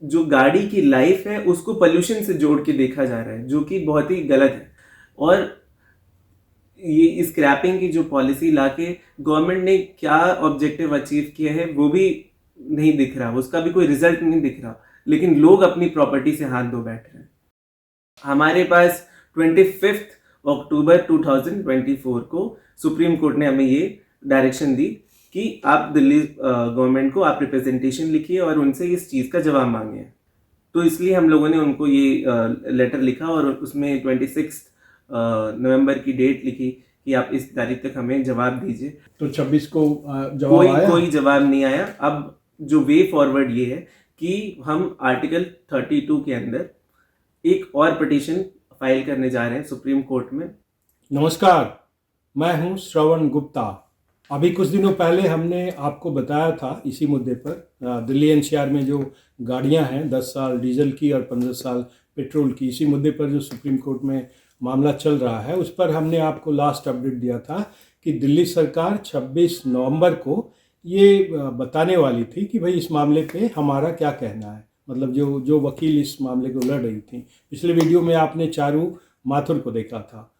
जो गाड़ी की लाइफ है उसको पोल्यूशन से जोड़ के देखा जा रहा है, जो कि बहुत ही गलत है। और ये स्क्रैपिंग की जो पॉलिसी लाके गवर्नमेंट ने क्या ऑब्जेक्टिव अचीव किया है वो भी नहीं दिख रहा, उसका भी कोई रिजल्ट नहीं दिख रहा, लेकिन लोग अपनी प्रॉपर्टी से हाथ धो बैठ रहे हैं। हमारे पास 25 अक्टूबर 2024 को सुप्रीम कोर्ट ने हमें ये डायरेक्शन दी कि आप दिल्ली गवर्नमेंट को आप रिप्रेजेंटेशन लिखिए और उनसे इस चीज़ का जवाब मांगे। तो इसलिए हम लोगों ने उनको ये लेटर लिखा और उसमें 26 नवंबर की डेट लिखी कि आप इस तारीख तक हमें जवाब दीजिए। तो 26 को जवाब आया? कोई जवाब नहीं आया। अब जो वे फॉरवर्ड ये है कि हम आर्टिकल 32 के अंदर एक और पिटीशन फाइल करने जा रहे हैं सुप्रीम कोर्ट में। नमस्कार, मैं हूं श्रवण गुप्ता। अभी कुछ दिनों पहले हमने आपको बताया था इसी मुद्दे पर, दिल्ली एनसीआर में जो गाड़ियां हैं 10 साल डीजल की और 15 साल पेट्रोल की, इसी मुद्दे पर जो सुप्रीम कोर्ट में मामला चल रहा है, उस पर हमने आपको लास्ट अपडेट दिया था कि दिल्ली सरकार 26 नवंबर को ये बताने वाली थी कि भाई इस मामले पे हमारा क्या कहना है। मतलब जो वकील इस मामले को लड़ रही थी, पिछले वीडियो में आपने चारू माथुर को देखा था।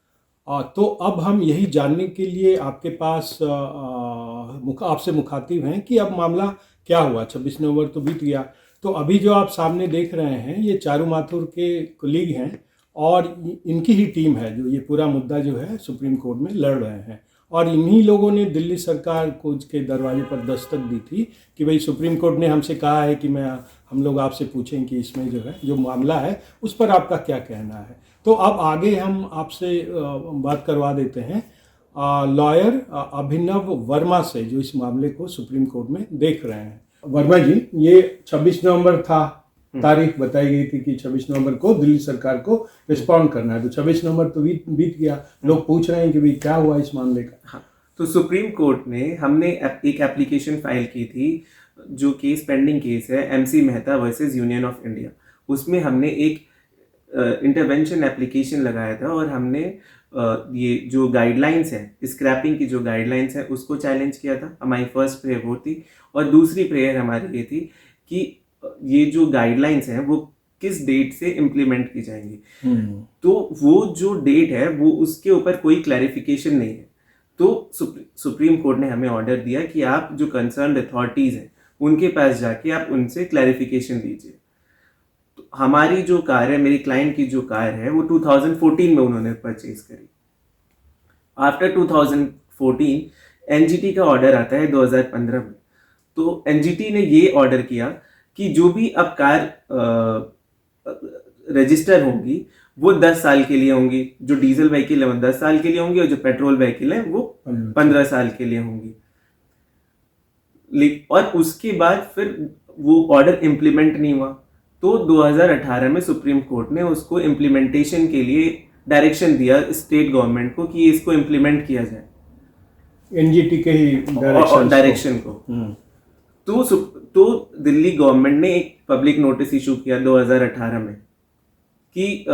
तो अब हम यही जानने के लिए आपके पास आपसे मुखातिब हैं कि अब मामला क्या हुआ। 26 नवंबर तो बीत गया। तो अभी जो आप सामने देख रहे हैं ये चारू माथुर के कोलीग हैं और इनकी ही टीम है जो ये पूरा मुद्दा जो है सुप्रीम कोर्ट में लड़ रहे हैं। और इन्हीं लोगों ने दिल्ली सरकार को के दरवाजे पर दस्तक दी थी कि भाई सुप्रीम कोर्ट ने हमसे कहा है कि हम लोग आपसे पूछें कि इसमें जो है जो मामला है उस पर आपका क्या कहना है। तो अब आगे हम आपसे बात करवा देते हैं लॉयर अभिनव वर्मा से, जो इस मामले को सुप्रीम कोर्ट में देख रहे हैं। वर्मा जी, ये 26 नवंबर था, तारीख बताई गई थी कि 26 नवंबर को दिल्ली सरकार को रिस्पॉन्ड करना है। तो 26 नवंबर तो बीत गया। लोग पूछ रहे हैं कि भाई क्या हुआ इस मामले का। हाँ, तो सुप्रीम कोर्ट में हमने एक एप्लीकेशन फाइल की थी, जो केस पेंडिंग केस है MC Mehta versus union of India. उसमें हमने एक इंटरवेंशन एप्लीकेशन लगाया था और हमने ये जो गाइडलाइंस है, स्क्रैपिंग की जो गाइडलाइंस है उसको चैलेंज किया था। हमारी फर्स्ट प्रेयर वो थी और दूसरी प्रेयर हमारी ये थी कि ये जो गाइडलाइंस हैं वो किस डेट से इम्प्लीमेंट की जाएंगी। तो वो जो डेट है वो उसके ऊपर कोई क्लैरिफिकेशन नहीं है। तो सुप्रीम कोर्ट ने हमें ऑर्डर दिया कि आप जो कंसर्न्ड अथॉरिटीज हैं उनके पास जाके आप उनसे क्लैरिफिकेशन दीजिए। तो हमारी जो कार है, मेरी क्लाइंट की जो कार है, वो 2014 में उन्होंने परचेज करी। आफ्टर 2014 NGT का ऑर्डर आता है 2015 में। तो NGT ने ये ऑर्डर किया कि जो भी अब कार रजिस्टर होंगी वो 10 साल के लिए होंगी। जो डीजल व्हीकल है वो 10 साल के लिए होंगी और जो पेट्रोल व्हीकल है वो 15 साल के लिए होंगी। और उसके बाद फिर वो ऑर्डर इम्प्लीमेंट नहीं हुआ। तो 2018 में सुप्रीम कोर्ट ने उसको इम्प्लीमेंटेशन के लिए डायरेक्शन दिया स्टेट गवर्नमेंट को कि इसको इम्प्लीमेंट किया जाए, NGT के ही डायरेक्शन को। तो दिल्ली गवर्नमेंट ने एक पब्लिक नोटिस इशू किया 2018 में कि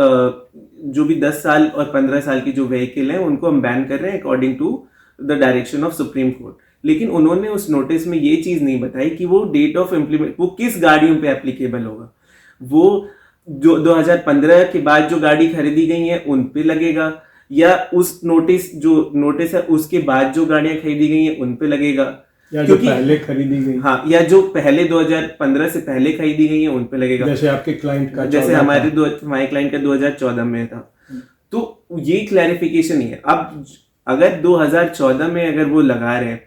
जो भी 10 साल और 15 साल की जो व्हीकल हैं उनको हम बैन कर रहे हैं according to the direction of Supreme Court. लेकिन उन्होंने उस नोटिस में ये चीज़ नहीं बताई कि वो डेट ऑफ इम्प्लीमेंट वो किस गाड़ियों पे एप्लीकेबल होगा। वो जो 2015 के बाद जो गाड़ी खरीदी गई है उन पे लगेगा, या उस नोटिस है उसके बाद जो गाड़ियां खरीदी गई हैं उन पे लगेगा, या जो पहले खरीदी गई। हाँ, या जो पहले 2015 से पहले खरीदी गई है उन पे लगेगा। जैसे आपके क्लाइंट का, जैसे हमारे क्लाइंट का 2014 में था। तो ये क्लैरिफिकेशन ही है। अब अगर 2014 में अगर वो लगा रहे हैं,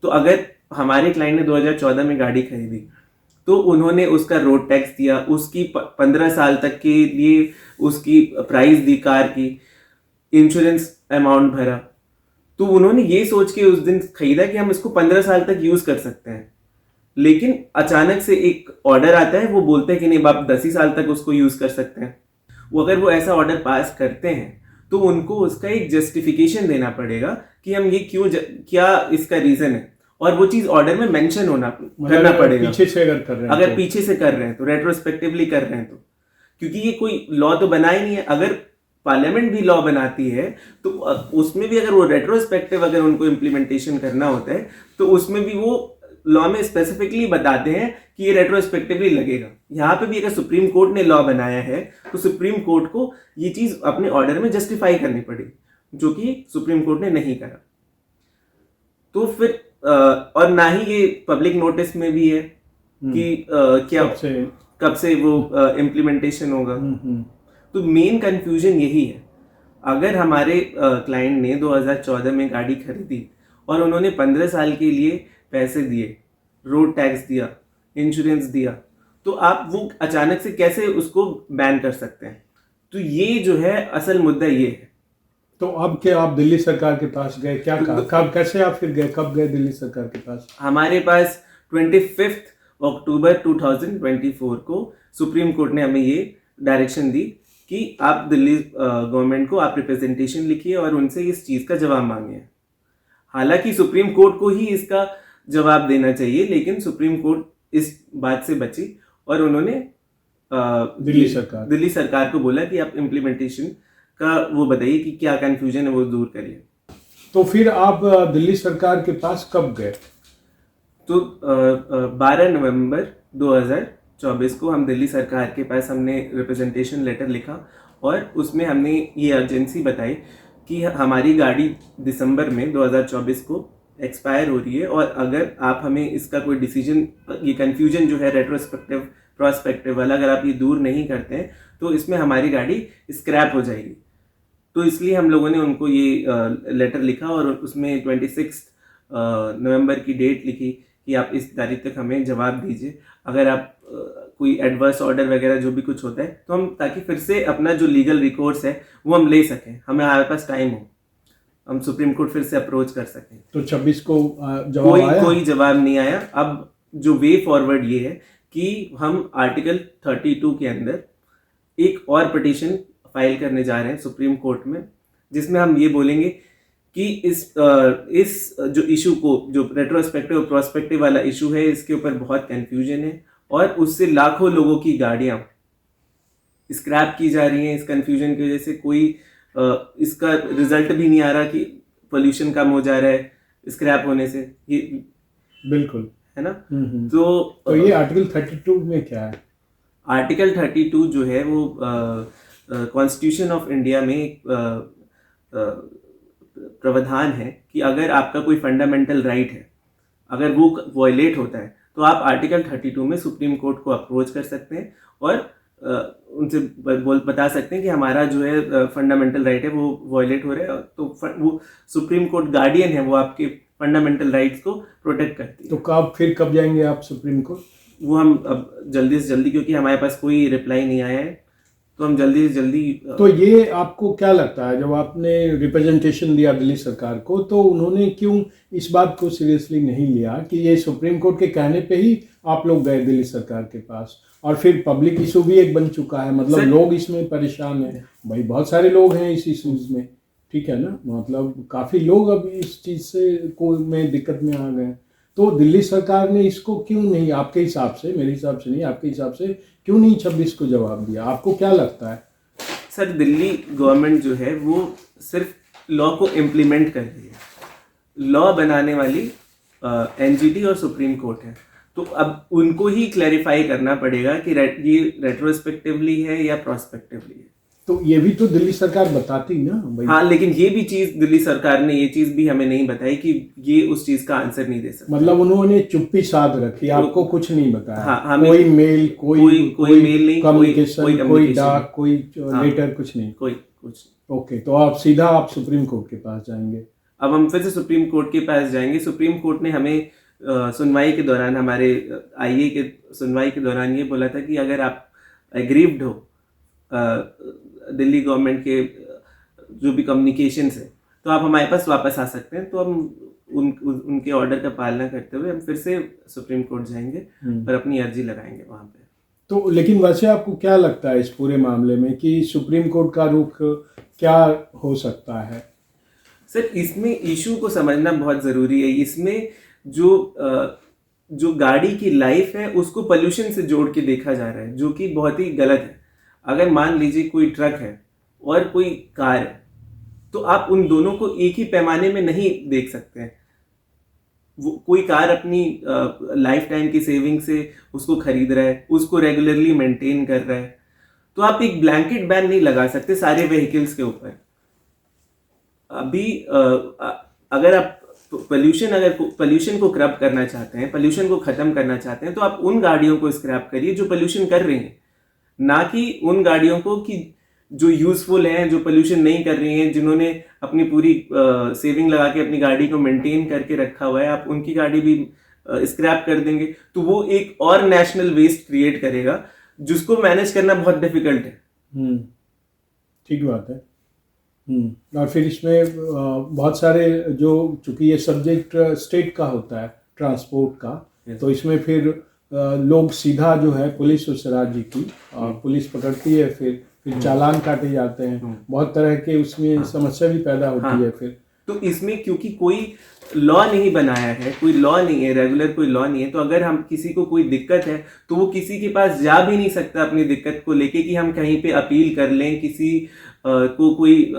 तो अगर हमारे क्लाइंट ने 2014 में गाड़ी खरीदी तो उन्होंने उसका रोड टैक्स दिया, उसकी 15 साल तक के लिए उसकी प्राइस दी, कार की इंश्योरेंस अमाउंट भरा। तो उन्होंने ये सोच के उस दिन खरीदा कि हम इसको 15 साल तक यूज कर सकते हैं। लेकिन अचानक से एक ऑर्डर आता है, वो बोलते हैं कि नहीं आप 10 ही साल तक उसको यूज कर सकते हैं। अगर वो ऐसा ऑर्डर पास करते हैं तो उनको उसका एक जस्टिफिकेशन देना पड़ेगा कि हम ये क्या इसका रीजन है, और वो चीज ऑर्डर में मेंशन करना पड़ेगा। पीछे से अगर पीछे से कर रहे हैं तो रेट्रोस्पेक्टिवली कर रहे हैं तो, क्योंकि ये कोई लॉ तो बना ही नहीं है। अगर पार्लियामेंट भी लॉ बनाती है तो उसमें भी अगर वो रेट्रोस्पेक्टिव अगर उनको इम्प्लीमेंटेशन करना होता है तो उसमें भी वो लॉ में स्पेसिफिकली बताते हैं कि ये रेट्रोस्पेक्टिवली लगेगा। यहाँ पे भी अगर सुप्रीम कोर्ट ने लॉ बनाया है तो सुप्रीम कोर्ट को ये चीज अपने ऑर्डर में जस्टिफाई करनी पड़ेगी, जो कि सुप्रीम कोर्ट ने नहीं करा। तो फिर और ना ही ये पब्लिक नोटिस में भी है कि क्या कब से वो इम्प्लीमेंटेशन होगा। तो मेन कंफ्यूजन यही है। अगर हमारे क्लाइंट ने 2014 में गाड़ी खरीदी और उन्होंने 15 साल के लिए पैसे दिए, रोड टैक्स दिया, इंश्योरेंस दिया, तो आप वो अचानक से कैसे उसको बैन कर सकते हैं? तो ये जो है असल मुद्दा ये है। तो अब क्या आप दिल्ली सरकार के पास गए, क्या कहा, कब, कैसे आप फिर गए, कब गए दिल्ली सरकार के पास? हमारे पास 25 अक्टूबर 2024 को सुप्रीम कोर्ट ने हमें ये डायरेक्शन दी कि आप दिल्ली गवर्नमेंट को आप रिप्रेजेंटेशन लिखिए और उनसे इस चीज का जवाब मांगे। हालांकि सुप्रीम कोर्ट को ही इसका जवाब देना चाहिए, लेकिन सुप्रीम कोर्ट इस बात से बची और उन्होंने दिल्ली सरकार को बोला कि आप इम्प्लीमेंटेशन का वो बताइए कि क्या कंफ्यूजन है वो दूर करिए। तो फिर आप दिल्ली सरकार के पास कब गए? तो 12 नवंबर 2024 को हम दिल्ली सरकार के पास हमने रिप्रेजेंटेशन लेटर लिखा और उसमें हमने ये अर्जेंसी बताई कि हमारी गाड़ी दिसंबर में 2024 को एक्सपायर हो रही है और अगर आप हमें इसका कोई डिसीजन, ये कंफ्यूजन जो है रेट्रोस्पेक्टिव प्रोस्पेक्टिव वाला, अगर आप ये दूर नहीं करते हैं तो इसमें हमारी गाड़ी स्क्रैप हो जाएगी। तो इसलिए हम लोगों ने उनको ये लेटर लिखा और उसमें 26 नवंबर की डेट लिखी कि आप इस तारीख तक हमें जवाब दीजिए। अगर आप कोई एडवर्स ऑर्डर वगैरह जो भी कुछ होता है तो हम, ताकि फिर से अपना जो लीगल रिकोर्स है वो हम ले सकें, हमारे पास टाइम हो, हम सुप्रीम कोर्ट फिर से अप्रोच कर सकें। तो 26 को जवाब आया? कोई जवाब नहीं आया। अब जो वे फॉरवर्ड ये है कि हम आर्टिकल 32 के अंदर एक और पिटीशन फाइल करने जा रहे हैं सुप्रीम कोर्ट में, जिसमें हम ये बोलेंगे कि इस जो इशू को, जो रेट्रोस्पेक्टिव और प्रोस्पेक्टिव वाला इशू है, इसके ऊपर बहुत कंफ्यूजन है और उससे लाखों लोगों की गाड़ियां स्क्रैप की जा रही हैं। इस कंफ्यूजन की वजह से कोई इसका रिजल्ट भी नहीं आ रहा कि पोल्यूशन कम हो जा रहा है स्क्रैप होने से। ये बिल्कुल है ना। तो ये आर्टिकल 32 में क्या है? आर्टिकल 32 जो है वो कॉन्स्टिट्यूशन ऑफ इंडिया में एक प्रावधान है कि अगर आपका कोई फंडामेंटल राइट है, अगर वो वायलेट होता है तो आप आर्टिकल 32 में सुप्रीम कोर्ट को अप्रोच कर सकते हैं और उनसे बता सकते हैं कि हमारा जो है फंडामेंटल राइट है वो वायलेट हो रहा है। तो वो सुप्रीम कोर्ट गार्डियन है, वो आपके फंडामेंटल राइट्स को प्रोटेक्ट करती है। तो फिर कब जाएंगे आप सुप्रीम कोर्ट? वो हम अब जल्दी से जल्दी, क्योंकि हमारे पास कोई रिप्लाई नहीं आया है, तो हम जल्दी से जल्दी। तो ये आपको क्या लगता है, जब आपने रिप्रेजेंटेशन दिया दिल्ली सरकार को, तो उन्होंने क्यों इस बात को सीरियसली नहीं लिया कि ये सुप्रीम कोर्ट के कहने पे ही आप लोग गए दिल्ली सरकार के पास? और फिर पब्लिक इशू भी एक बन चुका है, मतलब लोग इसमें परेशान हैं भाई, बहुत सारे लोग हैं इस इशूज में, ठीक है ना, मतलब काफ़ी लोग अब इस चीज़ से में दिक्कत में आ गए। तो दिल्ली सरकार ने इसको क्यों नहीं, आपके हिसाब से, मेरे हिसाब से नहीं, आपके हिसाब से क्यों नहीं 26 को जवाब दिया? आपको क्या लगता है? सर, दिल्ली गवर्नमेंट जो है वो सिर्फ लॉ को इम्प्लीमेंट कर रही है। लॉ बनाने वाली एनजीटी और सुप्रीम कोर्ट है, तो अब उनको ही क्लैरिफाई करना पड़ेगा कि ये रेट्रोस्पेक्टिवली है या प्रोस्पेक्टिवली है। तो ये भी तो दिल्ली सरकार बताती ना भाई। हाँ, लेकिन ये भी चीज दिल्ली सरकार ने ये चीज भी हमें नहीं बताई कि ये उस चीज का आंसर नहीं दे सकता। मतलब उन्होंने चुप्पी साध रखी, आपको कुछ नहीं बताया। हाँ, कोई मेल, कोई मेल नहीं, कम्युनिकेशन, कोई डाक, कोई लेटर, कुछ नहीं, कुछ। ओके, तो आप सीधा सुप्रीम कोर्ट के पास जाएंगे? अब हम फिर से सुप्रीम कोर्ट के पास जाएंगे। सुप्रीम कोर्ट ने हमें सुनवाई के दौरान, हमारे आईए के सुनवाई के दौरान ये बोला था कि अगर आप एग्रीव्ड हो दिल्ली गवर्नमेंट के जो भी कम्युनिकेशंस है, तो आप हमारे पास वापस आ सकते हैं। तो हम उनके ऑर्डर का पालना करते हुए हम फिर से सुप्रीम कोर्ट जाएंगे और अपनी अर्जी लगाएंगे वहाँ पे। तो लेकिन वैसे आपको क्या लगता है इस पूरे मामले में कि सुप्रीम कोर्ट का रुख क्या हो सकता है? सर, इसमें इशू को समझना बहुत ज़रूरी है। इसमें जो गाड़ी की लाइफ है उसको पोल्यूशन से जोड़ के देखा जा रहा है, जो कि बहुत ही गलत है। अगर मान लीजिए कोई ट्रक है और कोई कार है, तो आप उन दोनों को एक ही पैमाने में नहीं देख सकते हैं। वो कोई कार अपनी लाइफ टाइम की सेविंग से उसको खरीद रहा है, उसको रेगुलरली मेंटेन कर रहा है, तो आप एक ब्लैंकेट बैन नहीं लगा सकते सारे व्हीकल्स के ऊपर। अभी अगर आप पोल्यूशन को क्रब करना चाहते हैं, पोल्यूशन को खत्म करना चाहते हैं, तो आप उन गाड़ियों को स्क्रैप करिए जो पोल्यूशन कर रही हैं, ना कि उन गाड़ियों को कि जो यूजफुल हैं, जो पोल्यूशन नहीं कर रही हैं, जिन्होंने अपनी पूरी सेविंग लगा के अपनी गाड़ी को मेंटेन करके रखा हुआ है, आप उनकी गाड़ी भी स्क्रैप कर देंगे तो वो एक और नेशनल वेस्ट क्रिएट करेगा जिसको मैनेज करना बहुत डिफिकल्ट है। ठीक बात है। और फिर इसमें बहुत सारे जो, चूंकि ये सब्जेक्ट स्टेट का होता है ट्रांसपोर्ट का, तो इसमें फिर लोग सीधा जो है पुलिस उस राज्य की पुलिस पकड़ती है, फिर चालान काटे जाते हैं, बहुत तरह के उसमें समस्या भी पैदा होती है। फिर तो इसमें क्योंकि कोई लॉ नहीं बनाया है, कोई लॉ नहीं है, रेगुलर कोई लॉ नहीं है, तो अगर हम किसी को कोई दिक्कत है तो वो किसी के पास जा भी नहीं सकता अपनी दिक्कत को लेके कि हम कहीं पे अपील कर लें, किसी को कोई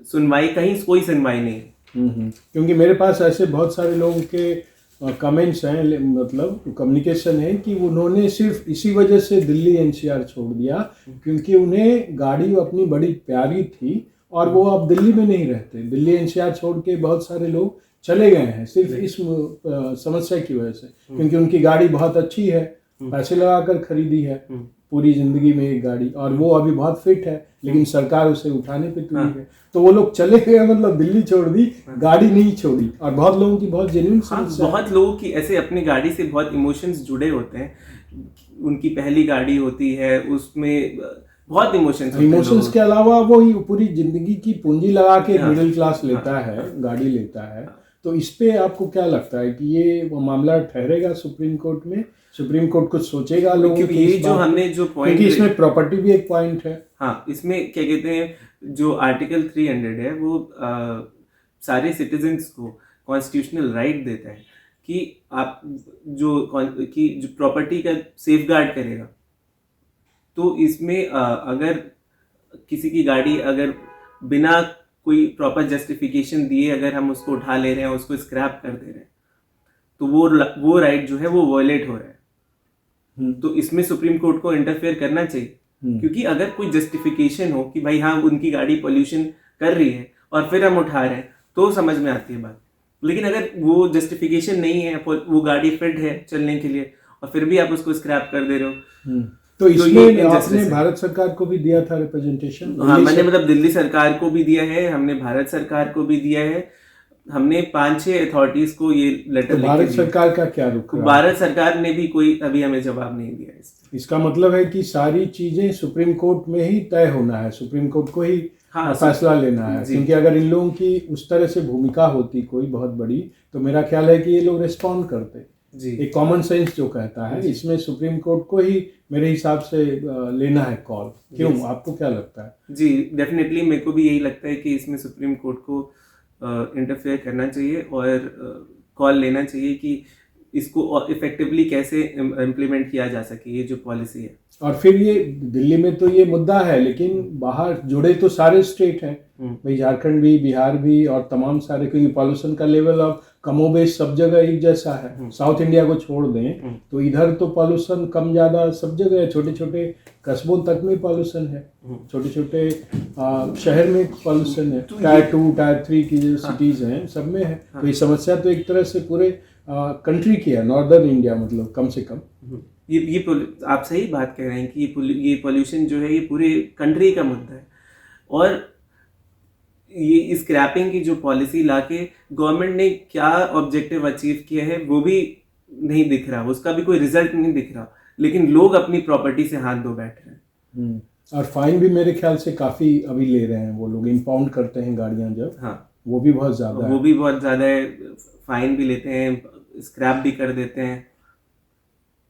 सुनवाई, कहीं कोई सुनवाई नहीं। क्योंकि मेरे पास ऐसे बहुत सारे लोगों के कमेंट्स हैं, मतलब कम्युनिकेशन है कि उन्होंने सिर्फ इसी वजह से दिल्ली एनसीआर छोड़ दिया क्योंकि उन्हें गाड़ी अपनी बड़ी प्यारी थी और वो अब दिल्ली में नहीं रहते। दिल्ली एनसीआर छोड़ के बहुत सारे लोग चले गए हैं सिर्फ इस समस्या की वजह से, क्योंकि उनकी गाड़ी बहुत अच्छी है, पैसे लगाकर खरीदी है पूरी जिंदगी में एक गाड़ी, और वो अभी बहुत फिट है, लेकिन सरकार उसे उठाने पे तुली है, तो वो लोग चले गए, मतलब दिल्ली छोड़ दी, गाड़ी नहीं छोड़ी। और बहुत लोगों की बहुत जेन्युइन समस्या, बहुत लोगों की ऐसे अपनी गाड़ी से बहुत इमोशंस जुड़े होते हैं, उनकी पहली गाड़ी होती है, उसमें बहुत इमोशंस के अलावा वो ही पूरी जिंदगी की पूंजी लगा के मिडिल क्लास लेता है, गाड़ी लेता है। तो इस पे आपको क्या लगता है कि ये वो मामला ठहरेगा सुप्रीम कोर्ट में? सुप्रीम कोर्ट कुछ सोचेगा लोगों की ये जो हमने जो पॉइंट, क्योंकि इसमें प्रॉपर्टी भी एक पॉइंट है। हाँ, इसमें क्या कहते हैं, जो आर्टिकल 300 है वो सारे सिटीजन्स को कॉन्स्टिट्यूशनल राइट देता है कि आप जो प्रॉपर्टी का सेफ गार्ड करेगा। तो इसमें अगर किसी की गाड़ी अगर बिना कोई प्रॉपर जस्टिफिकेशन दिए अगर हम उसको उठा ले रहे हैं, उसको स्क्रैप कर दे रहे हैं, तो वो राइट जो है वो वायलेट हो रहा है। तो इसमें सुप्रीम कोर्ट को इंटरफेयर करना चाहिए, क्योंकि अगर कोई जस्टिफिकेशन हो कि भाई हाँ उनकी गाड़ी पोल्यूशन कर रही है और फिर हम उठा रहे हैं, तो समझ में आती है बात। लेकिन अगर वो जस्टिफिकेशन नहीं है, वो गाड़ी फिट है चलने के लिए और फिर भी आप उसको स्क्रैप कर दे रहे हो, तो इसमें आपने भारत सरकार को भी दिया था रिप्रेजेंटेशन? हाँ, मैंने मतलब दिल्ली सरकार को भी दिया है, हमने भारत सरकार को भी दिया है, हमने 5-6 अथॉरिटीज को ये लेटर तो भारत सरकार का क्या रुख रहा? भारत सरकार ने भी कोई अभी हमें जवाब नहीं दिया। इसका मतलब है कि सारी चीजें सुप्रीम कोर्ट में ही तय होना है, सुप्रीम कोर्ट को ही फैसला लेना है, क्योंकि अगर इन लोगों की उस तरह से भूमिका होती कोई बहुत बड़ी, तो मेरा ख्याल है कि ये लोग रिस्पॉन्ड करते। एक कॉमन सेंस जो कहता है, इसमें सुप्रीम कोर्ट को ही मेरे हिसाब से लेना है कॉल। क्यों, आपको क्या लगता है? जी डेफिनेटली, मेरे को भी यही लगता है कि इसमें सुप्रीम कोर्ट को इंटरफेयर करना चाहिए और कॉल लेना चाहिए कि इसको इफेक्टिवली कैसे इम्प्लीमेंट किया जा सके, ये जो पॉलिसी है। और फिर ये दिल्ली में तो ये मुद्दा है, लेकिन बाहर जुड़े तो सारे स्टेट हैं भाई, झारखंड भी, बिहार भी और तमाम सारे, क्योंकि पॉल्यूशन का लेवल अब कमोबेश सब जगह एक जैसा है। साउथ इंडिया को छोड़ दें तो इधर तो पॉल्यूशन कम ज़्यादा सब जगह है, छोटे छोटे कस्बों तक में पॉल्यूशन है, छोटे छोटे शहर में पॉल्यूशन है, टायर 2 टायर 3 की जो सिटीज़ हैं सब में है। तो ये समस्या तो एक तरह से पूरे कंट्री की है, नॉर्दर्न इंडिया मतलब कम से कम। ये आप सही बात कह रहे हैं कि ये पोल्यूशन जो है ये पूरे कंट्री का मुद्दा है, और ये स्क्रैपिंग की जो पॉलिसी लाके गवर्नमेंट ने क्या ऑब्जेक्टिव अचीव किया है वो भी नहीं दिख रहा, उसका भी कोई रिजल्ट नहीं दिख रहा, लेकिन लोग अपनी प्रॉपर्टी से हाथ धो बैठ रहे हैं। और फाइन भी मेरे ख्याल से काफ़ी अभी ले रहे हैं वो लोग, इंपाउंड करते हैं गाड़ियां जब, हाँ वो भी बहुत ज़्यादा है, वो भी बहुत ज़्यादा है, फाइन भी लेते हैं, स्क्रैप भी कर देते हैं,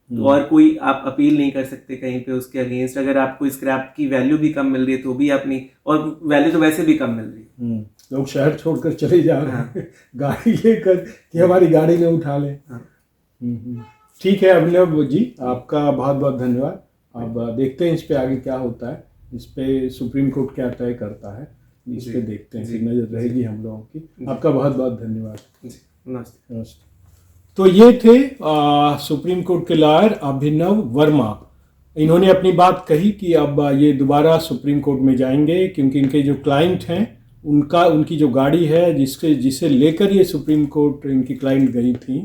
और कोई आप अपील नहीं कर सकते कहीं पे उसके अगेंस्ट। अगर आपको स्क्रैप की वैल्यू भी कम मिल रही है तो भी आप नहीं, और वैल्यू तो वैसे भी कम मिल रही है, लोग शहर छोड़कर चले जा रहे हैं गाड़ी लेकर कि हमारी गाड़ी में उठा लें। ठीक है अभिनव जी, आपका बहुत बहुत धन्यवाद। अब देखते हैं इस पे आगे क्या होता है, इस पे सुप्रीम कोर्ट क्या तय करता है, इस पे देखते हैं, नजर रहेगी हम लोगों की। आपका बहुत बहुत धन्यवाद। नमस्ते। नमस्ते। तो ये थे सुप्रीम कोर्ट के लॉयर अभिनव वर्मा। इन्होंने अपनी बात कही कि अब ये दोबारा सुप्रीम कोर्ट में जाएंगे क्योंकि इनके जो क्लाइंट हैं उनकी जो गाड़ी है जिसे लेकर ये सुप्रीम कोर्ट इनकी क्लाइंट गई थी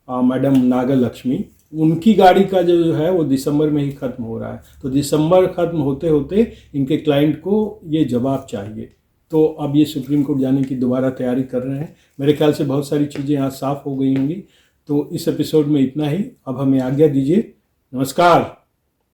मैडम नागलक्ष्मी, उनकी गाड़ी का जो है वो दिसंबर में ही ख़त्म हो रहा है। तो दिसंबर ख़त्म होते होते इनके क्लाइंट को ये जवाब चाहिए। तो अब ये सुप्रीम कोर्ट जाने की दोबारा तैयारी कर रहे हैं। मेरे ख्याल से बहुत सारी चीज़ें आज साफ़ हो गई होंगी। तो इस एपिसोड में इतना ही। अब हमें आज्ञा दीजिए। नमस्कार।